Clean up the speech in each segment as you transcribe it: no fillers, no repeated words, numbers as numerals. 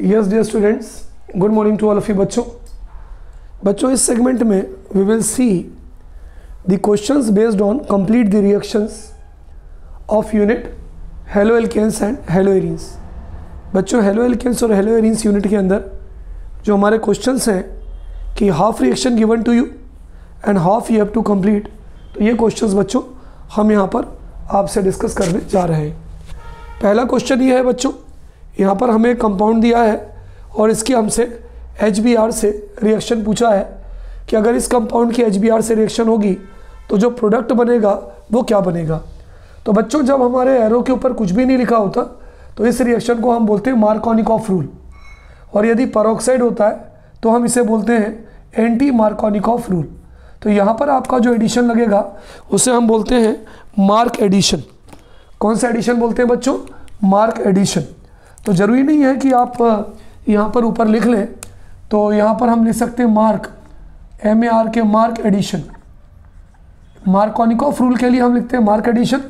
Yes dear students, good morning to all of you. बच्चों इस segment में we will see the questions based on complete the reactions of unit haloalkanes and haloarenes. बच्चों haloalkanes और haloarenes unit के अंदर जो हमारे questions हैं कि half reaction given to you and half you have to complete, तो ये क्वेश्चंस बच्चों हम यहाँ पर आपसे डिस्कस करने जा रहे हैं। पहला क्वेश्चन ये है बच्चों, यहाँ पर हमें कंपाउंड दिया है और इसकी हमसे HBr से रिएक्शन पूछा है कि अगर इस कंपाउंड की HBr से रिएक्शन होगी तो जो प्रोडक्ट बनेगा वो क्या बनेगा। तो बच्चों जब हमारे एरो के ऊपर कुछ भी नहीं लिखा होता तो इस रिएक्शन को हम बोलते हैं मार्कोनिकॉफ रूल, और यदि पेरोक्साइड होता है तो हम इसे बोलते हैं एंटी मार्कोनिकॉफ रूल। तो यहाँ पर आपका जो एडिशन लगेगा उसे हम बोलते हैं मार्क एडिशन। कौन सा एडिशन बोलते हैं बच्चों? Mark addition. तो ज़रूरी नहीं है कि आप यहाँ पर ऊपर लिख लें, तो यहाँ पर हम लिख सकते हैं मार्क MAR के मार्क एडिशन। मार्कोनिकॉफ रूल के लिए हम लिखते हैं मार्क एडिशन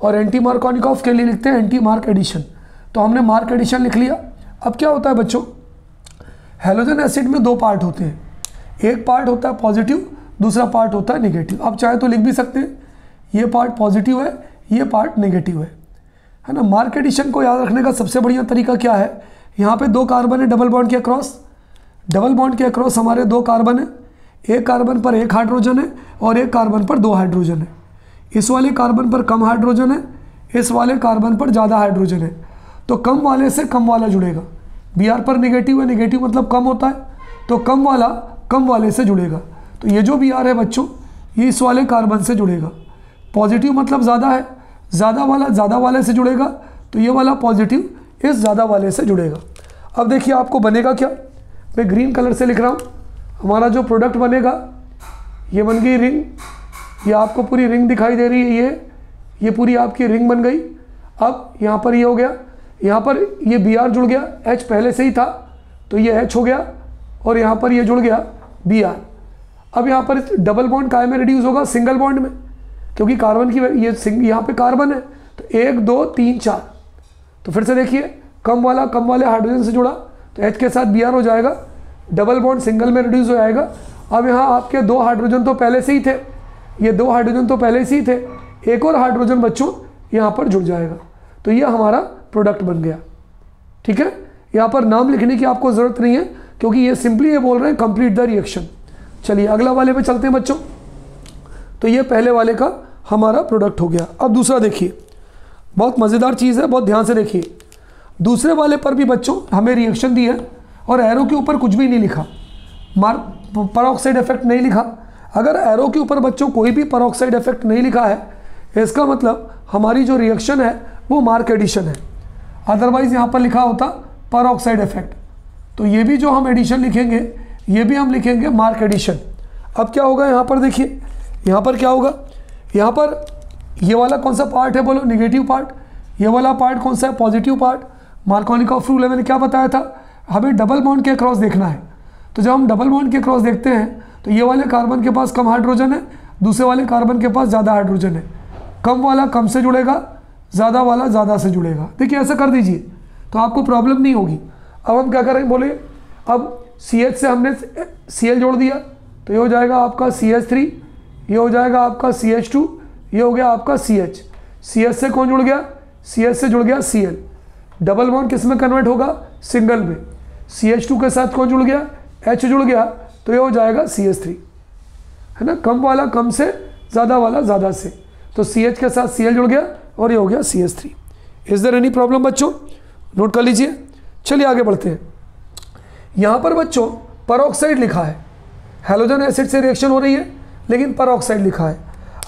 और एंटी मार्कोनिकॉफ के लिए लिखते हैं एंटी मार्क एडिशन। तो हमने मार्क एडिशन लिख लिया। अब क्या होता है बच्चों, हैलोजन एसिड में दो पार्ट होते हैं, एक पार्ट होता है पॉजिटिव, दूसरा पार्ट होता है नेगेटिव। आप चाहे तो लिख भी सकते हैं ये पार्ट पॉजिटिव है, ये पार्ट नेगेटिव है ना। मार्क एडिशन को याद रखने का सबसे बढ़िया तरीका क्या है, यहाँ पे दो कार्बन है डबल बॉन्ड के अक्रॉस, डबल बॉन्ड के अक्रॉस हमारे दो कार्बन है, एक कार्बन पर एक हाइड्रोजन है और एक कार्बन पर दो हाइड्रोजन है। इस वाले कार्बन पर कम हाइड्रोजन है, इस वाले कार्बन पर ज़्यादा हाइड्रोजन है, तो कम वाले से कम वाला जुड़ेगा। Br पर नेगेटिव है, नेगेटिव मतलब कम होता है, तो कम वाला कम वाले से जुड़ेगा। तो ये जो Br है बच्चों ये इस वाले कार्बन से जुड़ेगा। पॉजिटिव मतलब ज़्यादा है, ज़्यादा वाला ज़्यादा वाले से जुड़ेगा, तो ये वाला पॉजिटिव इस ज़्यादा वाले से जुड़ेगा। अब देखिए आपको बनेगा क्या, मैं ग्रीन कलर से लिख रहा हूँ। हमारा जो प्रोडक्ट बनेगा ये बन गई रिंग, ये आपको पूरी रिंग दिखाई दे रही है, ये पूरी आपकी रिंग बन गई। अब यहाँ पर ये हो गया, यहाँ पर ये Br जुड़ गया, H पहले से ही था तो ये H हो गया, और यहाँ पर ये जुड़ गया Br। अब यहाँ पर डबल बॉन्ड काय में रिड्यूस होगा? सिंगल बॉन्ड में, क्योंकि कार्बन की ये यहाँ पे कार्बन है, तो 1 2 3 4। तो फिर से देखिए कम वाले हाइड्रोजन से जुड़ा तो H के साथ Br हो जाएगा, डबल बॉन्ड सिंगल में रिड्यूस हो जाएगा। अब यहाँ आपके दो हाइड्रोजन तो पहले से ही थे, ये दो हाइड्रोजन तो पहले से ही थे, एक और हाइड्रोजन बच्चों यहाँ पर जुड़ जाएगा, तो ये हमारा प्रोडक्ट बन गया। ठीक है, यहाँ पर नाम लिखने की आपको ज़रूरत नहीं है क्योंकि ये सिंपली ये बोल रहे हैं कंप्लीट द रिएक्शन। चलिए अगला वाले पे चलते हैं बच्चों। तो ये पहले वाले का हमारा प्रोडक्ट हो गया। अब दूसरा देखिए, बहुत मज़ेदार चीज़ है, बहुत ध्यान से देखिए। दूसरे वाले पर भी बच्चों हमें रिएक्शन दी है और एरो के ऊपर कुछ भी नहीं लिखा, पेरोक्साइड इफेक्ट नहीं लिखा। अगर एरो के ऊपर बच्चों कोई भी पेरोक्साइड इफेक्ट नहीं लिखा है इसका मतलब हमारी जो रिएक्शन है वो मार्क एडिशन है। अदरवाइज़ यहाँ पर लिखा होता पेरोक्साइड इफेक्ट, तो ये भी जो हम एडिशन लिखेंगे ये भी हम लिखेंगे मार्क एडिशन। अब क्या होगा यहाँ पर देखिए, यहाँ पर क्या होगा, यहाँ पर ये वाला कौन सा पार्ट है बोलो? Negative part. ये वाला पार्ट कौन सा है? Positive part. मार्कोनिकॉफ रूल है, मैंने क्या बताया था, हमें डबल बॉन्ड के क्रॉस देखना है। तो जब हम डबल बॉन्ड के क्रॉस देखते हैं तो ये वाले कार्बन के पास कम हाइड्रोजन है, दूसरे वाले कार्बन के पास ज़्यादा हाइड्रोजन है। कम वाला कम से जुड़ेगा, ज़्यादा वाला ज़्यादा से जुड़ेगा। देखिए ऐसा कर दीजिए तो आपको प्रॉब्लम नहीं होगी। अब हम क्या करेंगे बोले, अब CH से हमने Cl जोड़ दिया तो ये हो जाएगा आपका CH3, ये हो जाएगा आपका CH2, ये हो गया आपका CH। CH से कौन जुड़ गया? CH से जुड़ गया Cl। डबल बॉन्ड किस में कन्वर्ट होगा? सिंगल में। CH2 के साथ कौन जुड़ गया? H जुड़ गया, तो ये हो जाएगा CH3, है ना। कम वाला कम से, ज़्यादा वाला ज़्यादा से, तो CH के साथ Cl जुड़ गया और ये हो गया CH3। Is there any problem बच्चों? नोट कर लीजिए। चलिए आगे बढ़ते हैं। यहाँ पर बच्चों पेरोक्साइड लिखा है, हैलोजन एसिड से रिएक्शन हो रही है लेकिन पेरोक्साइड लिखा है।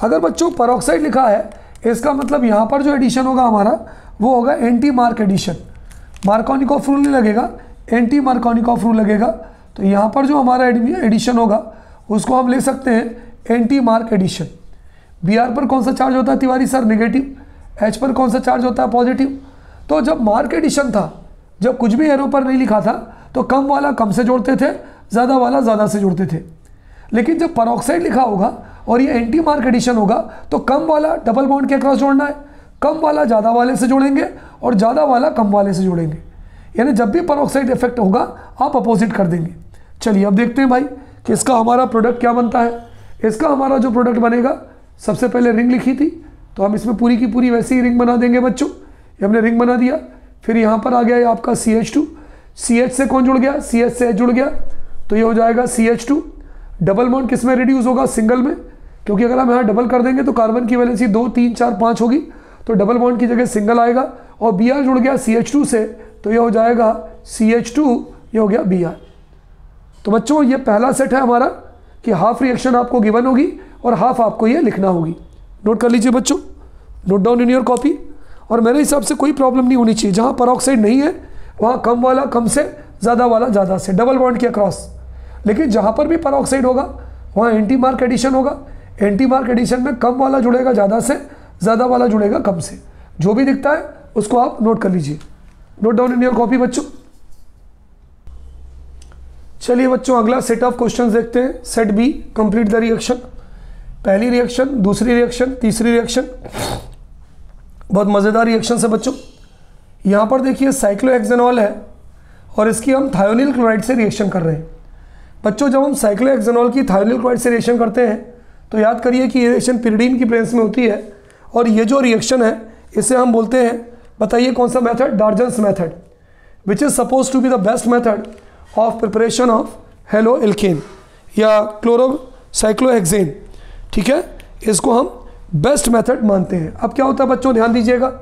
अगर बच्चों पेरोक्साइड लिखा है इसका मतलब यहाँ पर जो एडिशन होगा हमारा वो होगा anti mark addition. Markovnikov rule नहीं लगेगा, एंटी मार्कोनिकॉफ रूल लगेगा। तो यहाँ पर जो हमारा एडिशन होगा उसको हम ले सकते हैं एंटी मार्क एडिशन। Br पर कौन सा चार्ज होता है तिवारी सर? नेगेटिव। H पर कौन सा चार्ज होता है? पॉजिटिव। तो जब मार्क एडिशन था, जब कुछ भी एरो पर नहीं लिखा था तो कम वाला कम से जोड़ते थे, ज़्यादा वाला ज़्यादा से जोड़ते थे। लेकिन जब पेरोक्साइड लिखा होगा और ये एंटी मार्क एडिशन होगा तो कम वाला डबल बॉन्ड के अक्रॉस जोड़ना है, कम वाला ज़्यादा वाले से जोड़ेंगे और ज़्यादा वाला कम वाले से जोड़ेंगे। यानी जब भी परऑक्साइड इफेक्ट होगा आप अपोजिट कर देंगे। चलिए अब देखते हैं भाई कि इसका हमारा प्रोडक्ट क्या बनता है। इसका हमारा जो प्रोडक्ट बनेगा, सबसे पहले रिंग लिखी थी तो हम इसमें पूरी की पूरी वैसे ही रिंग बना देंगे बच्चों। ये हमने रिंग बना दिया। फिर यहाँ पर आ गया ये आपका CH2, CH से कौन जुड़ गया, CH से H जुड़ गया, तो ये हो जाएगा CH2। डबल बॉन्ड किस में रिड्यूस होगा, सिंगल में, क्योंकि अगर हम यहाँ डबल कर देंगे तो कार्बन की वैलेंसी 2, 3, 4, 5 होगी, तो डबल बॉन्ड की जगह सिंगल आएगा। और Br जुड़ गया CH2 से, तो ये हो जाएगा CH2, ये हो गया Br। तो बच्चों ये पहला सेट है हमारा कि हाफ रिएक्शन आपको गिवन होगी और हाफ आपको ये लिखना होगी। नोट कर लीजिए बच्चों, note down in your copy. और मेरे हिसाब से कोई प्रॉब्लम नहीं होनी चाहिए, जहाँ परऑक्साइड नहीं है वहाँ कम वाला कम से, ज़्यादा वाला ज़्यादा से, डबल बॉन्ड के अक्रॉस। लेकिन जहाँ पर भी परऑक्साइड होगा वहाँ एंटी मार्क एडिशन होगा। एंटी मार्क एडिशन में कम वाला जुड़ेगा ज़्यादा से, ज़्यादा वाला जुड़ेगा कम से। जो भी दिखता है उसको आप नोट कर लीजिए। Note down in your copy बच्चों। चलिए बच्चों अगला सेट ऑफ क्वेश्चंस देखते हैं। Set B, complete the reaction. पहली रिएक्शन, दूसरी रिएक्शन, तीसरी रिएक्शन, बहुत मज़ेदार रिएक्शन है बच्चों। यहाँ पर देखिए साइक्लोहेक्सेनॉल है और इसकी हम थायोनिल क्लोराइड से रिएक्शन कर रहे हैं। बच्चों जब हम साइक्लोहेक्सेनॉल की थायोनिल क्लोराइड से रिएक्शन करते हैं तो याद करिए कि ये रिएक्शन पिरिडीन की प्रेजेंस में होती है। और ये जो रिएक्शन है इसे हम बोलते हैं, बताइए कौन सा method, Darzens method, which is suppose to be the best method of preparation of haloalkane या क्लोरोसाइक्लोहेक्सेन। ठीक है, इसको हम बेस्ट मेथड मानते हैं। अब क्या होता है बच्चों, ध्यान दीजिएगा,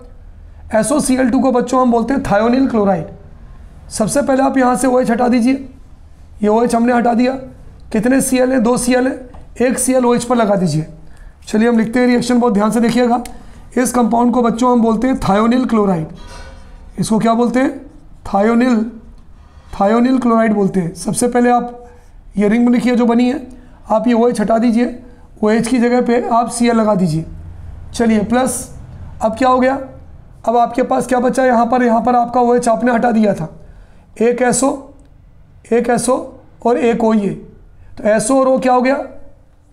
SOCl2 को बच्चों हम बोलते हैं थायोनिल क्लोराइड। सबसे पहले आप यहाँ से OH हटा दीजिए। ये OH हमने हटा दिया। कितने Cl हैं, 2 Cl है, 1 Cl OH पर लगा दीजिए। चलिए हम लिखते हैं रिएक्शन, बहुत ध्यान से देखिएगा। इस कंपाउंड को बच्चों हम बोलते हैं थायोनिल क्लोराइड। इसको क्या बोलते हैं, थायोनिल क्लोराइड बोलते हैं। सबसे पहले आप ये रिंग लिखिए जो बनी है, आप ये OH हटा दीजिए, OH की जगह पे आप Cl लगा दीजिए। चलिए प्लस, अब क्या हो गया, अब आपके पास क्या बचा, यहाँ पर आपका OH आपने हटा दिया था, एक SO और एक O। ये तो SO और O क्या हो गया,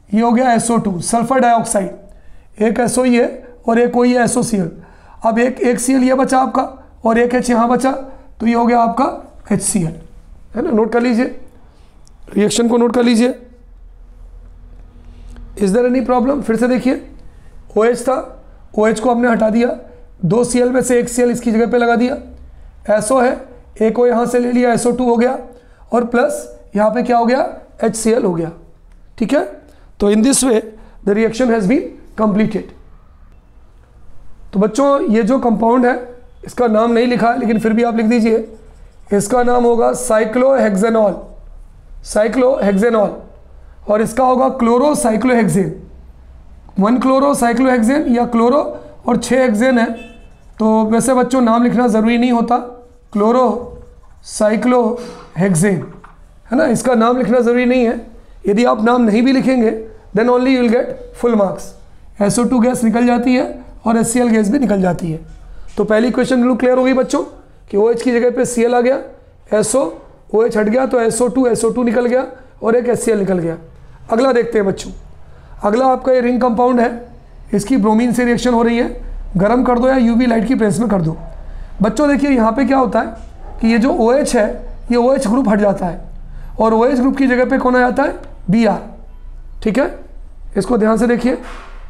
ये हो गया SO2 सल्फर डाइऑक्साइड। एक SO ये और एक O ये SOCl। अब एक Cl ये बचा आपका और एक H यहाँ बचा, तो ये हो गया आपका HCl, है ना। नोट कर लीजिए, रिएक्शन को नोट कर लीजिए। इज देयर एनी प्रॉब्लम, फिर से देखिए, OH था, OH को हमने हटा दिया, 2 Cl में से 1 Cl इसकी जगह पे लगा दिया, SO है, एक O यहाँ से ले लिया, SO2 हो गया, और प्लस यहाँ पे क्या हो गया, HCl हो गया। ठीक है, तो in this way the reaction has been completed. तो बच्चों ये जो कंपाउंड है इसका नाम नहीं लिखा है, लेकिन फिर भी आप लिख दीजिए, इसका नाम होगा साइक्लोहेक्सेनॉल, और इसका होगा क्लोरोसाइक्लोहेक्सेन। 1 क्लोरोसाइक्लोहेक्सेन या क्लोरो और 6 हेक्सेन है। तो वैसे बच्चों नाम लिखना ज़रूरी नहीं होता, क्लोरोसाइक्लोहेक्सेन, है ना, इसका नाम लिखना ज़रूरी नहीं है। यदि आप नाम नहीं भी लिखेंगे then only you will get full marks. SO2 gas निकल जाती है और HCl गैस भी निकल जाती है। तो पहली क्वेश्चन बिल्कुल क्लियर हो गई बच्चों कि OH की जगह पे Cl आ गया, OH हट गया तो SO2 निकल गया और एक HCl निकल गया। अगला देखते हैं बच्चों, अगला आपका ये रिंग कंपाउंड है, इसकी ब्रोमीन से रिएक्शन हो रही है। गर्म कर दो या UV लाइट की प्रेस में कर दो। बच्चों देखिए यहाँ पे क्या होता है कि ये जो OH है ये OH ग्रुप हट जाता है और OH ग्रुप की जगह पे कौन आ जाता है, Br। ठीक है, इसको ध्यान से देखिए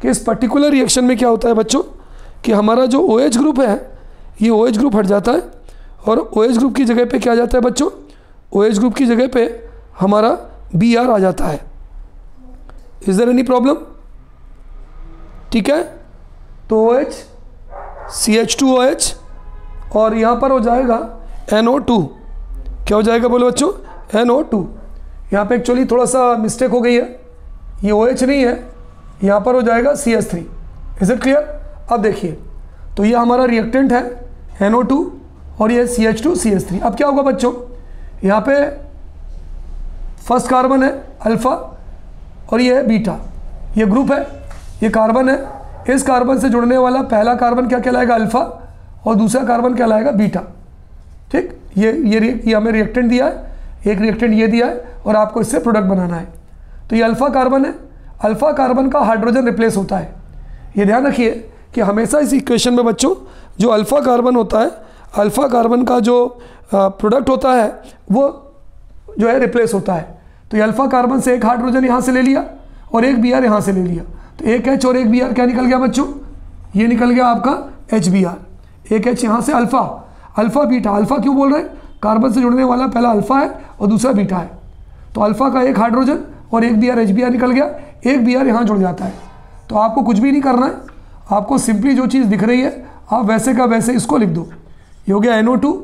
कि इस पर्टिकुलर रिएक्शन में क्या होता है बच्चों कि हमारा जो OH ग्रुप है ये OH ग्रुप हट जाता है और OH ग्रुप की जगह पे क्या आ जाता है बच्चों, OH ग्रुप की जगह पे हमारा Br आ जाता है। इज देयर एनी प्रॉब्लम, ठीक है। तो OH CH2OH और यहाँ पर हो जाएगा NO2, क्या हो जाएगा बोलो बच्चों, NO2। यहाँ पे एक्चुअली थोड़ा सा मिस्टेक हो गई है, ये OH नहीं है, यहाँ पर हो जाएगा CH3। Is it clear. अब देखिए तो ये हमारा रिएक्टेंट है NO2 और ये CH2 CH3। अब क्या होगा बच्चों, यहाँ पे फर्स्ट कार्बन है अल्फ़ा और ये है बीटा, ये ग्रुप है, ये कार्बन है। इस कार्बन से जुड़ने वाला पहला कार्बन क्या कहलाएगा, अल्फ़ा, और दूसरा कार्बन कहलाएगा बीटा। ठीक, ये हमें रिएक्टेंट दिया है, एक रिएक्टेंट ये दिया है और आपको इससे प्रोडक्ट बनाना है। तो ये अल्फ़ा कार्बन है, अल्फ़ा कार्बन का हाइड्रोजन रिप्लेस होता है। ये ध्यान रखिए कि हमेशा इस इक्वेशन में बच्चों जो अल्फ़ा कार्बन होता है, अल्फ़ा कार्बन का जो प्रोडक्ट होता है वो जो है रिप्लेस होता है। तो ये अल्फ़ा कार्बन से एक हाइड्रोजन यहाँ से ले लिया और एक Br यहाँ से ले लिया, तो एक H और एक Br क्या निकल गया बच्चों, ये निकल गया आपका HBr। एक H यहाँ से अल्फ़ा बीटा, अल्फ़ा क्यों बोल रहे हैं, कार्बन से जुड़ने वाला पहला अल्फ़ा है और दूसरा बीटा है, तो अल्फ़ा का एक हाइड्रोजन और एक Br HBr निकल गया, एक Br यहाँ जुड़ जाता है। तो आपको कुछ भी नहीं करना है, आपको सिंपली जो चीज़ दिख रही है आप वैसे का वैसे इसको लिख दो। ये हो गया NO2,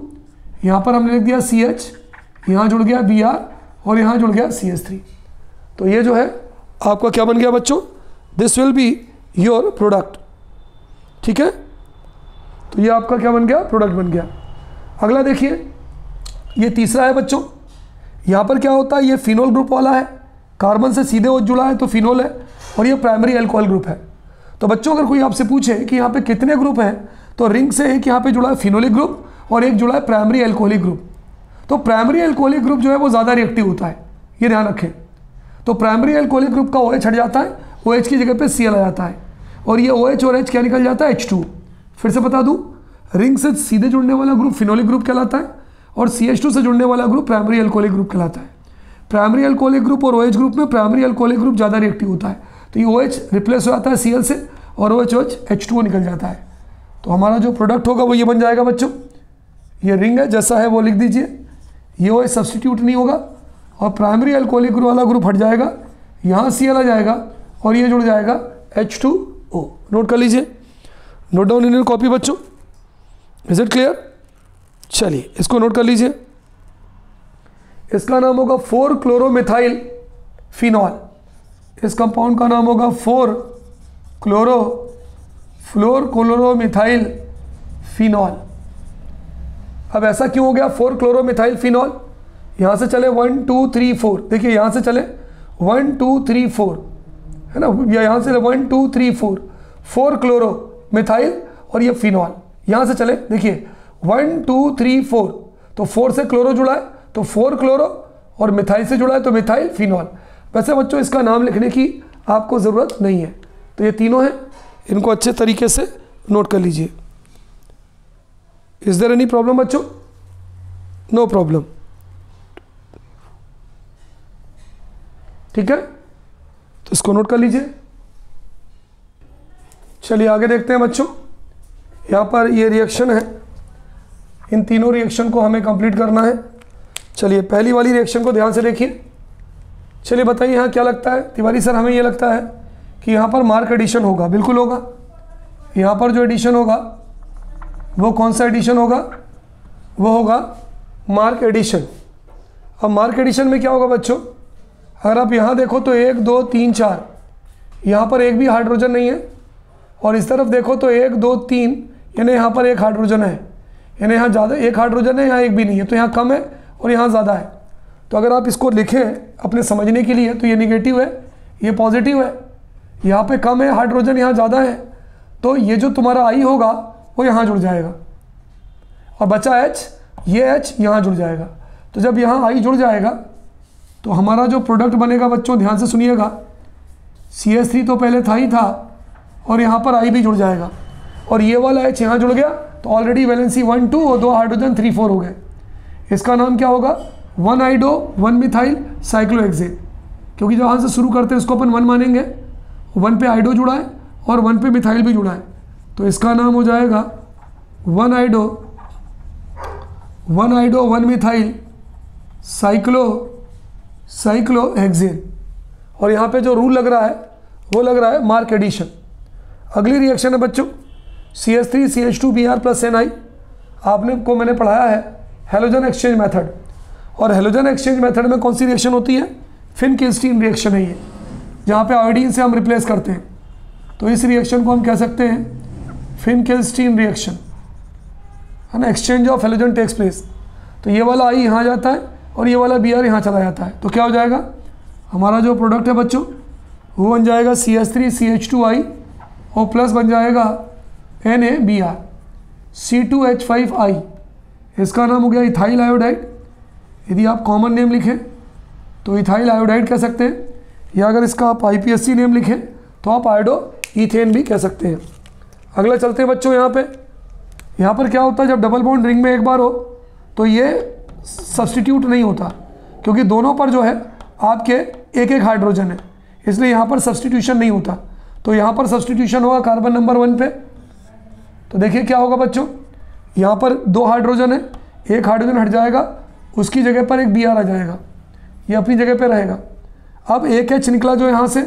यहाँ पर हमने लिख दिया CH, यहाँ जुड़ गया Br और यहाँ जुड़ गया CH3। तो ये जो है आपका क्या बन गया बच्चों, this will be your product. ठीक है, तो ये आपका क्या बन गया, प्रोडक्ट बन गया। अगला देखिए, ये तीसरा है बच्चों। यहाँ पर क्या होता है, ये फिनोल ग्रुप वाला है, कार्बन से सीधे वो जुड़ा है तो फिनोल है, और ये प्राइमरी अल्कोहल ग्रुप है। तो बच्चों अगर कोई आपसे पूछे कि यहाँ पे कितने ग्रुप हैं, तो रिंग से एक यहाँ पे जुड़ा है फिनोलिक ग्रुप और एक जुड़ा है प्राइमरी अल्कोहलिक ग्रुप। तो प्राइमरी अल्कोहलिक ग्रुप जो है वो ज़्यादा रिएक्टिव होता है, ये ध्यान रखें। तो प्राइमरी अल्कोहलिक ग्रुप का OH हट जाता है, OH की जगह पे Cl आ जाता है, और ये OH और H क्या निकल जाता है, H2। फिर से बता दूं, रिंग से सीधे जुड़ने वाला ग्रुप फिनोलिक ग्रुप कहलाता है और CH2 से जुड़ने वाला ग्रुप प्राइमरी अल्कोहलिक ग्रुप कहलाता है। प्राइमरी अल्कोहलिक ग्रुप और OH ग्रुप में प्राइमरी अल्कोहलिक ग्रुप ज़्यादा रिएक्टिव होता है, तो ये OH रिप्लेस हो जाता है Cl से और OH H2O निकल जाता है। तो हमारा जो प्रोडक्ट होगा वो ये बन जाएगा बच्चों। ये रिंग है, जैसा है वो लिख दीजिए, ये OH सब्सटीट्यूट नहीं होगा और प्राइमरी अल्कोहलिक ग्रुप वाला ग्रुप हट जाएगा, यहाँ Cl आ जाएगा और ये जुड़ जाएगा H2O। नोट कर लीजिए, note down in your copy बच्चों। Is it clear? चलिए इसको नोट कर लीजिए। इसका नाम होगा 4-क्लोरोमिथाइल फिनॉल। इस कंपाउंड का नाम होगा 4-क्लोरोमिथाइल फिनॉल। अब ऐसा क्यों हो गया 4-क्लोरोमिथाइल फिनॉल? यहाँ से चले 1 2 3 4, देखिए यहाँ से चले 1 2 3 4 है ना, या यहाँ से 1 2 3 4, 4-क्लोरोमिथाइल और ये फिनॉल यहाँ से चले, देखिए 1 2 3 4, तो 4 से क्लोरो जुड़ा है तो 4-क्लोरो और मिथाइल से जुड़ा है तो मिथाइल फिनॉल। वैसे बच्चों इसका नाम लिखने की आपको ज़रूरत नहीं है, तो ये तीनों हैं, इनको अच्छे तरीके से नोट कर लीजिए। इज देयर एनी प्रॉब्लम बच्चों? No problem. ठीक है, तो इसको नोट कर लीजिए। चलिए आगे देखते हैं बच्चों। यहाँ पर ये रिएक्शन है, इन तीनों रिएक्शन को हमें कंप्लीट करना है। चलिए पहली वाली रिएक्शन को ध्यान से देखिए। चलिए बताइए यहाँ क्या लगता है तिवारी सर? हमें ये लगता है कि यहाँ पर मार्क एडिशन होगा। बिल्कुल होगा। यहाँ पर जो एडिशन होगा वो कौन सा एडिशन होगा? वो होगा मार्क एडिशन। अब मार्क एडिशन में क्या होगा बच्चों? अगर आप यहाँ देखो तो 1 2 3 4, यहाँ पर एक भी हाइड्रोजन नहीं है, और इस तरफ देखो तो 1 2 3, यानी यहाँ पर एक हाइड्रोजन है, यानी यहाँ ज़्यादा एक हाइड्रोजन है, यहाँ एक भी नहीं है, तो यहाँ कम है और यहाँ ज़्यादा है। तो अगर आप इसको लिखें अपने समझने के लिए तो ये निगेटिव है, ये पॉजिटिव है, यहाँ पे कम है हाइड्रोजन, यहाँ ज़्यादा है, तो ये जो तुम्हारा आई होगा वो यहाँ जुड़ जाएगा और बचा H, ये H यहाँ जुड़ जाएगा। तो जब यहाँ आई जुड़ जाएगा तो हमारा जो प्रोडक्ट बनेगा बच्चों ध्यान से सुनिएगा, CH3 तो पहले था ही था और यहाँ पर आई भी जुड़ जाएगा और ये वाला H यहाँ जुड़ गया, तो ऑलरेडी वैलेंसी 1 2 और 2 हाइड्रोजन 3 4 हो गए। इसका नाम क्या होगा? 1 आइडो 1 मिथाइल साइक्लोहेक्सेन, क्योंकि जहाँ से शुरू करते हैं इसको अपन 1 मानेंगे। 1 पे आइडो जुड़ा है और 1 पे मिथाइल भी जुड़ा है, तो इसका नाम हो जाएगा 1 आइडो 1 मिथाइल साइक्लोहेक्सेन। और यहाँ पे जो रूल लग रहा है वो लग रहा है मार्क एडिशन। अगली रिएक्शन है बच्चों CH3 CH2 Br plus Ni। आपने को मैंने पढ़ाया है हैलोजन एक्सचेंज मेथड, और हैलोजन एक्सचेंज मेथड में कौन सी रिएक्शन होती है? फिन-किल्स्टीन रिएक्शन है ये, जहाँ पे आयोडीन से हम रिप्लेस करते हैं। तो इस रिएक्शन को हम कह सकते हैं फिन-किल्स्टीन रिएक्शन, है ना। Exchange of halogen takes place. तो ये वाला आई यहाँ जाता है और ये वाला Br यहाँ चला जाता है, तो क्या हो जाएगा? हमारा जो प्रोडक्ट है बच्चों वो बन जाएगा CH3 CH2I और प्लस बन जाएगा NaBr C2H5I। इसका नाम हो गया इथाइल आयोडाइड। यदि आप कॉमन नेम लिखें तो इथाइल आयोडाइड कह सकते हैं, या अगर इसका आप IPSC नेम लिखें तो आप आयोडो ईथेन भी कह सकते हैं। अगला चलते हैं बच्चों, यहाँ पे यहाँ पर क्या होता है, जब डबल बॉन्ड रिंग में एक बार हो तो ये सब्सटीट्यूट नहीं होता, क्योंकि दोनों पर जो है आपके एक एक हाइड्रोजन है, इसलिए यहाँ पर सब्सटीट्यूशन नहीं होता। तो यहाँ पर सब्सटीट्यूशन होगा कार्बन नंबर 1 पे। तो देखिए क्या होगा बच्चों, यहाँ पर 2 हाइड्रोजन है, एक हाइड्रोजन हट जाएगा, उसकी जगह पर एक Br आ जाएगा, ये अपनी जगह पे रहेगा। अब एक H निकला जो यहाँ से,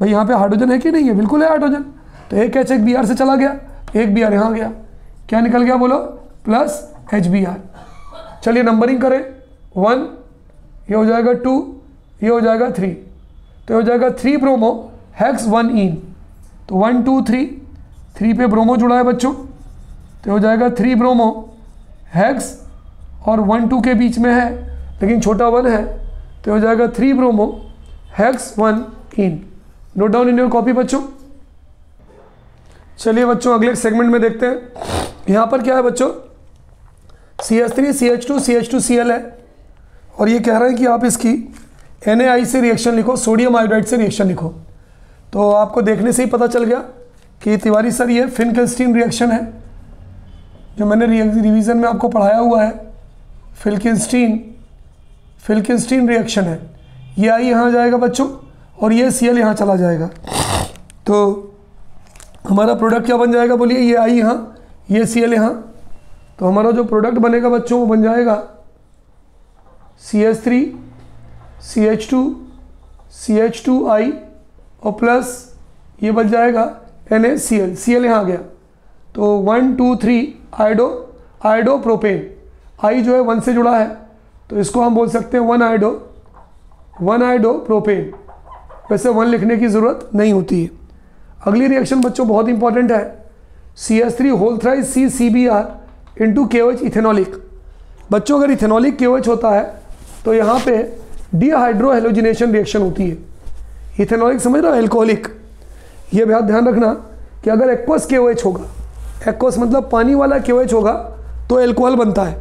भाई यहाँ पे हाइड्रोजन है कि नहीं है, बिल्कुल है हाइड्रोजन, तो एक H एक Br से चला गया, एक Br यहाँ गया, क्या निकल गया बोलो, प्लस HBr। चलिए नंबरिंग करें, 1, ये हो जाएगा 2, ये हो जाएगा 3, तो हो जाएगा 3 ब्रोमो हेक्स 1 इन। तो 1 2 3, 3 पे ब्रोमो जुड़ा है बच्चों, तो हो जाएगा 3 ब्रोमो हेक्स, और 1 2 के बीच में है लेकिन छोटा 1 है, तो हो जाएगा 3 bromo hex 1 in. Note down in your copy बच्चों। चलिए बच्चों अगले सेगमेंट में देखते हैं। यहाँ पर क्या है बच्चों, CH3 CH2 CH2Cl है, और ये कह रहे हैं कि आप इसकी NaI से रिएक्शन लिखो, सोडियम आयोडाइड से रिएक्शन लिखो। तो आपको देखने से ही पता चल गया कि तिवारी सर ये फिनकेल्स्टीन रिएक्शन है, जो मैंने रिवीजन में आपको पढ़ाया हुआ है। फिनकेल्स्टीन रिएक्शन है, ये I यहाँ जाएगा बच्चों, और ये Cl यहाँ चला जाएगा। तो हमारा प्रोडक्ट क्या बन जाएगा बोलिए, ये I यहाँ, ये Cl यहाँ, तो हमारा जो प्रोडक्ट बनेगा बच्चों वो बन जाएगा CH3 CH2 CH2I और प्लस ये बन जाएगा NaCl, Cl यहाँ आ गया, तो 1 2 3 आयोडो प्रोपेन। I जो है 1 से जुड़ा है, तो इसको हम बोल सकते हैं 1 आयोडो प्रोपेन। वैसे 1 लिखने की ज़रूरत नहीं होती है। अगली रिएक्शन बच्चों बहुत इंपॉर्टेंट है, CH3 whole thrice CCBr into KOH ethanolic. बच्चों अगर इथेनॉलिक KOH होता है तो यहाँ पे डीहाइड्रोहेलोजिनेशन रिएक्शन होती है। इथेनॉलिक समझ रहे हो, एल्कोहलिक। ये बात ध्यान रखना कि अगर एक्वस KOH होगा, एक्वस मतलब पानी वाला KOH होगा तो एल्कोहल बनता है,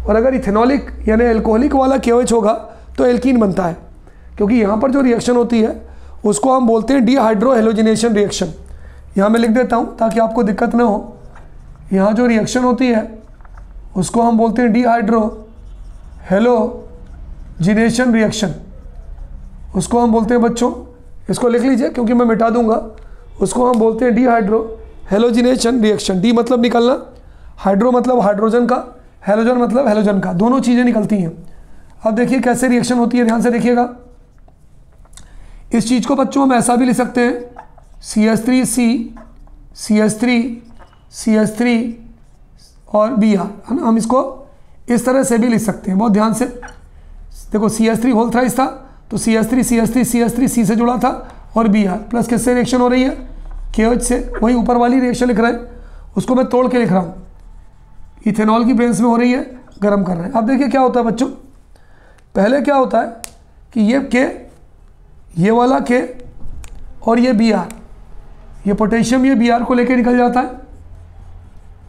और अगर इथेनॉलिक यानी एल्कोहलिक वाला KOH होगा तो एल्कीन बनता है। क्योंकि यहाँ पर जो रिएक्शन होती है उसको हम बोलते हैं डीहाइड्रोहेलोजिनेशन रिएक्शन। यहाँ मैं लिख देता हूँ ताकि आपको दिक्कत ना हो। यहाँ जो रिएक्शन होती है उसको हम बोलते हैं डीहाइड्रोहेलोजिनेशन रिएक्शन, उसको हम बोलते हैं बच्चों, इसको लिख लीजिए क्योंकि मैं मिटा दूंगा, उसको हम बोलते हैं डीहाइड्रोहेलोजिनेशन रिएक्शन। डी मतलब निकलना, हाइड्रो मतलब हाइड्रोजन का, हेलोजन मतलब हेलोजन का, दोनों चीज़ें निकलती हैं। अब देखिए कैसे रिएक्शन होती है, ध्यान से देखिएगा। इस चीज़ को बच्चों हम ऐसा भी लिख सकते हैं, CH3 और Br, है ना, हम इसको इस तरह से भी लिख सकते हैं। बहुत ध्यान से देखो, CH3 होल थ्राइस था तो CH3 C से जुड़ा था, और Br प्लस किससे रिएक्शन हो रही है, KOH से। वही ऊपर वाली रिएक्शन लिख रहे हैं, उसको मैं तोड़ के लिख रहा हूँ। इथेनॉल की प्रेजेंस में हो रही है, गर्म कर रहे हैं। अब देखिए क्या होता है बच्चों, पहले क्या होता है कि ये K, ये वाला K और ये Br, ये पोटेशियम ये Br को लेके निकल जाता है,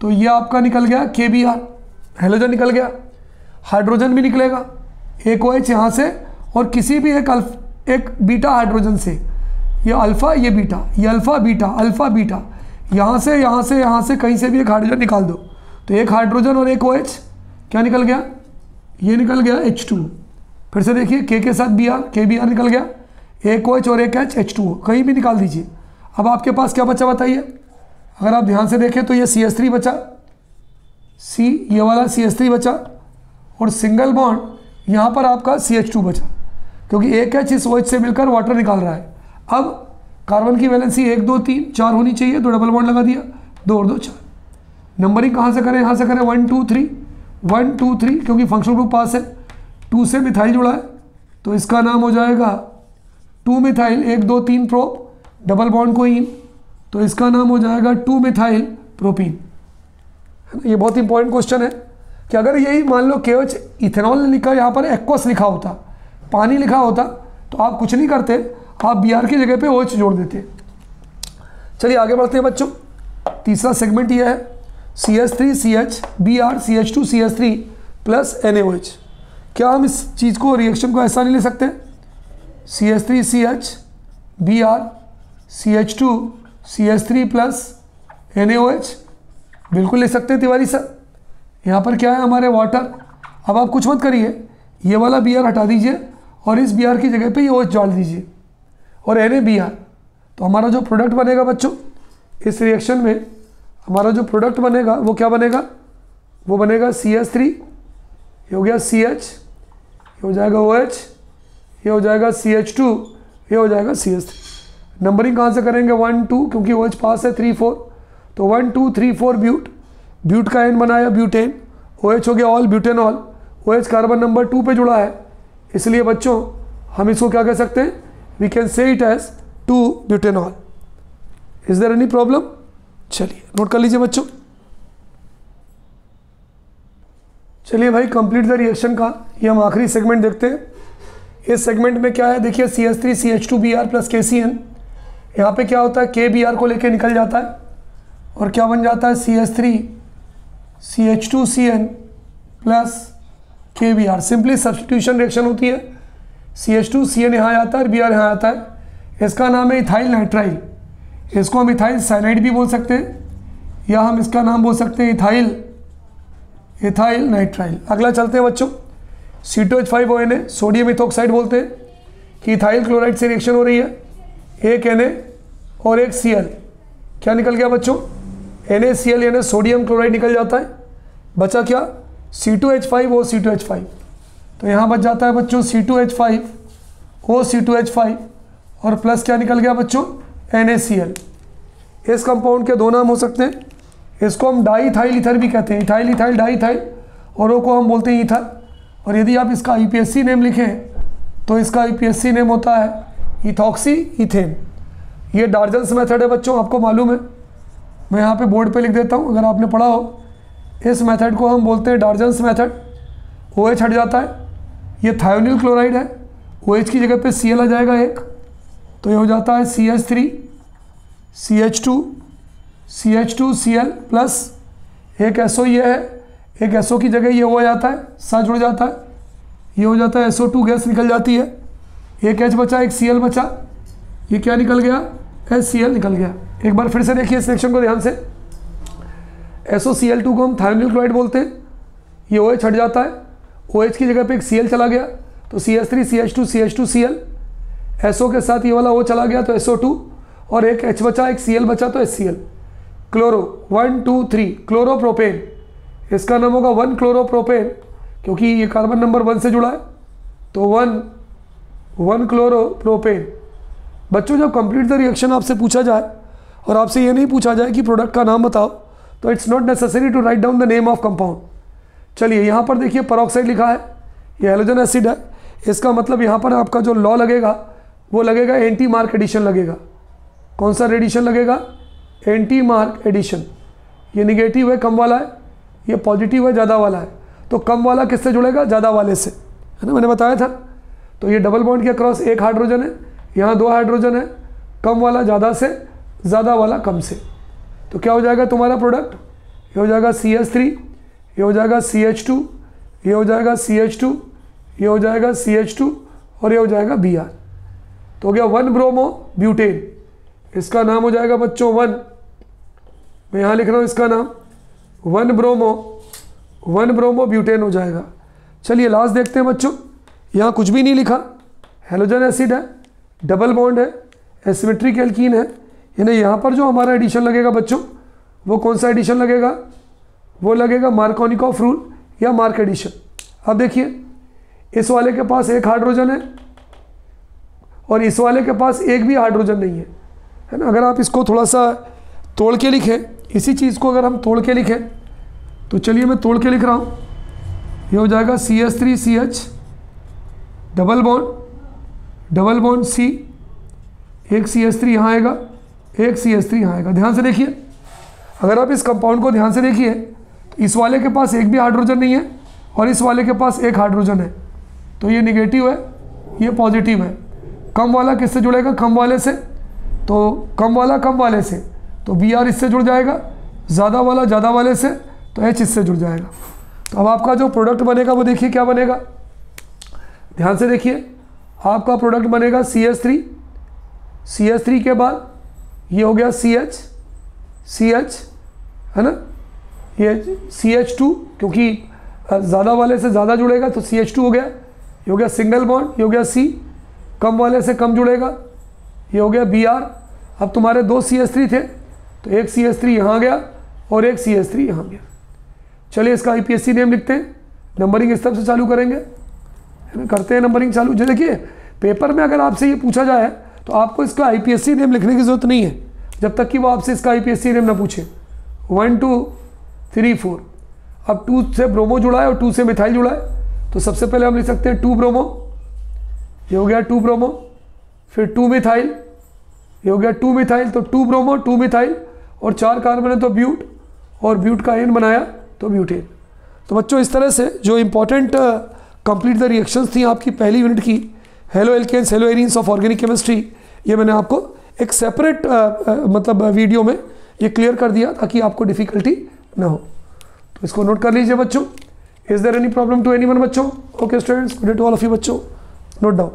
तो ये आपका निकल गया KBr, हेलोजन निकल गया। हाइड्रोजन भी निकलेगा, एक OH यहाँ से और किसी भी एक बीटा हाइड्रोजन से, ये अल्फ़ा ये बीटा, ये अल्फ़ा बीटा, यहाँ से कहीं से भी एक हाइड्रोजन निकाल दो, तो एक हाइड्रोजन और एक OH क्या निकल गया, ये निकल गया H2। फिर से देखिए K के साथ Br, KBr निकल गया, एक OH और एक H, H2O कहीं भी निकाल दीजिए। अब आपके पास क्या बचा बताइए, अगर आप ध्यान से देखें तो ये CH3 बचा, ये वाला CH3 बचा, और सिंगल बॉन्ड यहाँ पर आपका CH2 बचा, क्योंकि एक H इस OH से मिलकर वाटर निकाल रहा है। अब कार्बन की वैलेंसी 1 2 3 4 होनी चाहिए, तो डबल बॉन्ड लगा दिया, 2 और 2 4। नंबरिंग कहाँ से करें, यहाँ से करें 1 2 3 1 2 3, क्योंकि फंक्शनल ग्रुप पास है। 2 से मिथाइल जुड़ा है तो इसका नाम हो जाएगा 2 मिथाइल, 1 2 3 प्रोप, डबल बॉन्ड को इन, तो इसका नाम हो जाएगा 2 मिथाइल प्रोपीन। ये बहुत इंपॉर्टेंट क्वेश्चन है कि अगर यही मान लो KOH इथेनॉल लिखा, यहाँ पर एक्वस लिखा होता, पानी लिखा होता, तो आप कुछ नहीं करते, आप Br की जगह पे OH जोड़ देते। चलिए आगे बढ़ते हैं बच्चों। तीसरा सेगमेंट ये है CH3 CH Br CH2 CH3 plus NaOH। क्या हम इस चीज़ को, रिएक्शन को ऐसा नहीं ले सकते, CH3 CH Br CH2 CH3 plus NaOH, बिल्कुल लिख सकते हैं तिवारी सर। यहाँ पर क्या है हमारे वाटर। अब आप कुछ मत करिए, ये वाला Br हटा दीजिए और इस Br की जगह पे ये OH डाल दीजिए और NaBr। तो हमारा जो प्रोडक्ट बनेगा बच्चों इस रिएक्शन में, हमारा जो प्रोडक्ट बनेगा वो क्या बनेगा, वो बनेगा CH3, ये हो गया CH, ये हो जाएगा OH, ये हो जाएगा CH2, ये हो जाएगा CH3। नंबरिंग कहाँ से करेंगे 1 2, क्योंकि OH पास है 3 4, तो 1 2 3 4 ब्यूट का N बनाया ब्यूटेन, OH हो गया all butanol, OH carbon number 2 पे जुड़ा है, इसलिए बच्चों हम इसको क्या कह सकते हैं, we can say it as 2 butanol. Is there any problem? चलिए नोट कर लीजिए बच्चों। चलिए भाई कंप्लीट द रिएक्शन का ये हम आखिरी सेगमेंट देखते हैं। इस सेगमेंट में क्या है देखिए, CH3 CH2Br प्लस KCN। यहाँ पे क्या होता है, KBr को लेके निकल जाता है और क्या बन जाता है CH3 CH2CN plus KBr। Simply substitution reaction होती है। CH2CN यहाँ आता है और Br यहाँ आता है। इसका नाम है इथाइल नाइट्राइल। इसको हम इथाइल साइनाइड भी बोल सकते हैं या हम इसका नाम बोल सकते हैं इथाइल नाइट्राइल। अगला चलते हैं बच्चों, C2H5ONa सोडियम इथोक्साइड बोलते हैं कि इथाइल क्लोराइड से रिएक्शन हो रही है, एक Na और एक Cl। क्या निकल गया बच्चों, NaCl यानी सोडियम क्लोराइड निकल जाता है। बचा क्या, C2H5O C2H5। तो यहाँ बच जाता है बच्चों C2H5O C2H5 और प्लस क्या निकल गया बच्चों NaCl। इस कंपाउंड के दो नाम हो सकते हैं, इसको हम डाई इथाइल ईथर भी कहते हैं, इथाइल इथाइल डाई इथाइल, और को हम बोलते हैं ईथर। और यदि आप इसका IPSC नेम लिखें तो इसका IPSC नेम होता है इथॉक्सी इथेन। ये डार्जन्स मेथड है बच्चों, आपको मालूम है, मैं यहाँ पे बोर्ड पे लिख देता हूँ अगर आपने पढ़ा हो। इस मेथड को हम बोलते हैं डार्जन्स मेथड। OH हट जाता है, ये थायोनिल क्लोराइड है, OH की जगह पे Cl आ जाएगा एक, तो ये हो जाता है CH3 CH2Cl प्लस एक SO ये है, एक SO की जगह ये हो जाता है, साथ जुड़ जाता है, ये हो जाता है SO2 गैस निकल जाती है, एक H बचा एक Cl बचा, ये क्या निकल गया HCl निकल गया। एक बार फिर से देखिए इस सेक्शन को ध्यान से, SOCl2 को हम थायोनिल क्लोराइड बोलते हैं, ये OH हट जाता है, OH की जगह पे एक Cl चला गया तो CH3 CH2 CH2Cl, SO के साथ ये वाला O चला गया तो SO2 और एक H बचा एक Cl बचा तो HCl। क्लोरो 1 2 3 क्लोरोप्रोपेन, इसका नाम होगा 1 क्लोरोप्रोपेन क्योंकि ये कार्बन नंबर 1 से जुड़ा है, तो 1 क्लोरोप्रोपेन। बच्चों जब कंप्लीट द रिएक्शन आपसे पूछा जाए और आपसे ये नहीं पूछा जाए कि प्रोडक्ट का नाम बताओ, तो it's not necessary to write down the name of compound. चलिए यहाँ पर देखिए पेरोक्साइड लिखा है, ये हैलोजन एसिड है, इसका मतलब यहाँ पर आपका जो लॉ लगेगा वो लगेगा एंटी मार्क एडिशन लगेगा। कौन सा एडिशन लगेगा, एंटी मार्क एडिशन। ये निगेटिव है कम वाला है, ये पॉजिटिव है ज़्यादा वाला है, तो कम वाला किससे जुड़ेगा, ज़्यादा वाले से, है ना, मैंने बताया था। तो ये डबल बॉन्ड के अक्रॉस एक हाइड्रोजन है, यहाँ 2 हाइड्रोजन है, कम वाला ज़्यादा से, ज़्यादा वाला कम से। तो क्या हो जाएगा तुम्हारा प्रोडक्ट, ये हो जाएगा CH3, ये हो जाएगा CH2, ये हो जाएगा CH2, ये हो जाएगा CH2 और ये हो जाएगा Br। तो हो गया 1 ब्रोमो ब्यूटेन, इसका नाम हो जाएगा बच्चों 1, मैं यहाँ लिख रहा हूँ इसका नाम 1 ब्रोमो ब्यूटेन हो जाएगा। चलिए लास्ट देखते हैं बच्चों, यहाँ कुछ भी नहीं लिखा, हैलोजन एसिड है, डबल बॉन्ड है, एसिमेट्रिक एल्कीन है, यानी यहाँ पर जो हमारा एडिशन लगेगा बच्चों वो कौन सा एडिशन लगेगा, वो लगेगा मार्कोनिकॉफ रूल या मार्क एडिशन। अब देखिए इस वाले के पास एक हाइड्रोजन है और इस वाले के पास एक भी हाइड्रोजन नहीं है ना। अगर आप इसको थोड़ा सा तोड़ के लिखें, इसी चीज़ को अगर हम तोड़ के लिखें, तो चलिए मैं तोड़ के लिख रहा हूँ, ये हो जाएगा CH3CH डबल बॉन्ड C, एक CH3 यहाँ आएगा, एक CH3 यहाँ आएगा। ध्यान से देखिए, अगर आप इस कंपाउंड को ध्यान से देखिए तो इस वाले के पास एक भी हाइड्रोजन नहीं है और इस वाले के पास एक हाइड्रोजन है, तो ये निगेटिव है, ये पॉजिटिव है। कम वाला किससे जुड़ेगा, कम वाले से, तो कम वाला कम वाले से, तो Br इससे जुड़ जाएगा, ज़्यादा वाला ज़्यादा वाले से, तो H इससे जुड़ जाएगा। तो अब आपका जो प्रोडक्ट बनेगा वो देखिए क्या बनेगा, ध्यान से देखिए, आपका प्रोडक्ट बनेगा CH3 के बाद ये हो गया CH है ना, ये CH2 क्योंकि ज़्यादा वाले से ज़्यादा जुड़ेगा तो CH2 हो गया, ये हो गया सिंगल बॉन्ड, ये हो गया C, कम वाले से कम जुड़ेगा, ये हो गया Br। अब तुम्हारे 2 CH3 थे तो एक CH3 यहाँ गया और एक CH3 यहाँ गया। चलिए इसका IPSC नेम लिखते हैं, नंबरिंग इस तरफ से चालू करेंगे, करते हैं नंबरिंग चालू। जो देखिए पेपर में अगर आपसे ये पूछा जाए तो आपको इसका IPSC नेम लिखने की ज़रूरत नहीं है जब तक कि वो आपसे इसका IPSC नेम ना पूछे। 1 2 3 4, अब 2 से ब्रोमो जुड़ा है और 2 से मिथाइल जुड़ा है तो सबसे पहले हम लिख सकते हैं 2 ब्रोमो, ये हो गया 2 ब्रोमो, फिर 2 मिथाइल, ये हो गया 2 मिथाइल, तो 2 ब्रोमो 2 मिथाइल और 4 कार्बन है तो ब्यूट, और ब्यूट का एन बनाया तो ब्यूटेन। तो बच्चों इस तरह से जो इंपॉर्टेंट कंप्लीट द रिएक्शंस थी आपकी पहली यूनिट की, haloalkanes haloarenes of organic chemistry, ये मैंने आपको एक सेपरेट मतलब वीडियो में ये क्लियर कर दिया ताकि आपको डिफिकल्टी ना हो। तो इसको नोट कर लीजिए बच्चों। Is there any problem to anyone बच्चों? Okay students, good day to all of you बच्चों, नोट डाउन।